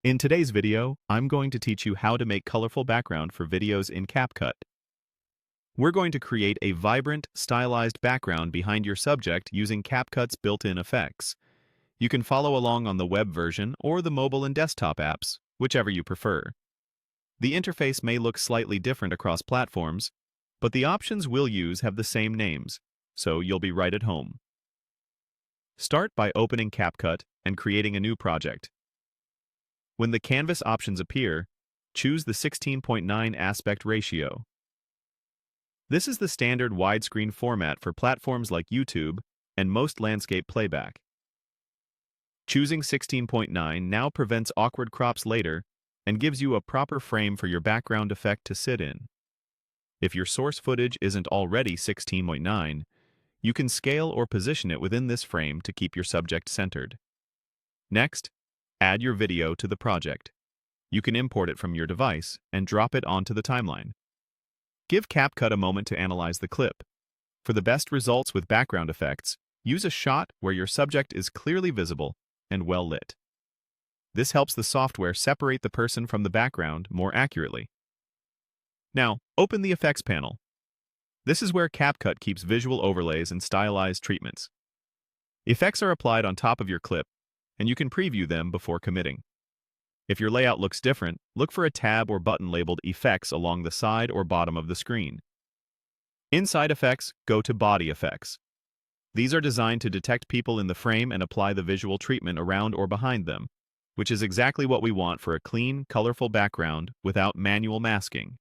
In today's video, I'm going to teach you how to make colorful background for videos in CapCut. We're going to create a vibrant, stylized background behind your subject using CapCut's built-in effects. You can follow along on the web version or the mobile and desktop apps, whichever you prefer. The interface may look slightly different across platforms, but the options we'll use have the same names, so you'll be right at home. Start by opening CapCut and creating a new project. When the canvas options appear, choose the 16:9 aspect ratio. This is the standard widescreen format for platforms like YouTube and most landscape playback. Choosing 16:9 now prevents awkward crops later and gives you a proper frame for your background effect to sit in. If your source footage isn't already 16:9, you can scale or position it within this frame to keep your subject centered. Next, add your video to the project. You can import it from your device and drop it onto the timeline. Give CapCut a moment to analyze the clip. For the best results with background effects, use a shot where your subject is clearly visible and well lit. This helps the software separate the person from the background more accurately. Now, open the Effects panel. This is where CapCut keeps visual overlays and stylized treatments. Effects are applied on top of your clip, and you can preview them before committing. If your layout looks different, look for a tab or button labeled Effects along the side or bottom of the screen. Inside Effects, go to Body Effects. These are designed to detect people in the frame and apply the visual treatment around or behind them, which is exactly what we want for a clean, colorful background without manual masking.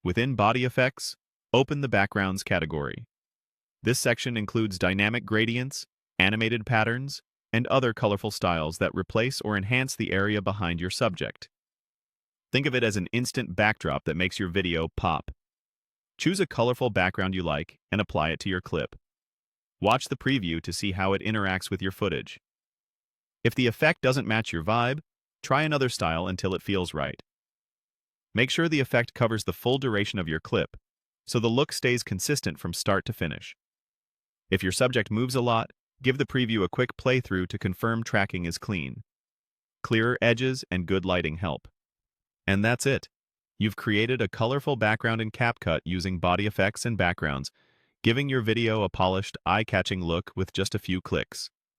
Within Body Effects, open the Backgrounds category. This section includes dynamic gradients, animated patterns, and other colorful styles that replace or enhance the area behind your subject. Think of it as an instant backdrop that makes your video pop. Choose a colorful background you like and apply it to your clip. Watch the preview to see how it interacts with your footage. If the effect doesn't match your vibe, try another style until it feels right. Make sure the effect covers the full duration of your clip, so the look stays consistent from start to finish. If your subject moves a lot, give the preview a quick playthrough to confirm tracking is clean. Clearer edges and good lighting help. And that's it. You've created a colorful background in CapCut using body effects and backgrounds, giving your video a polished, eye-catching look with just a few clicks.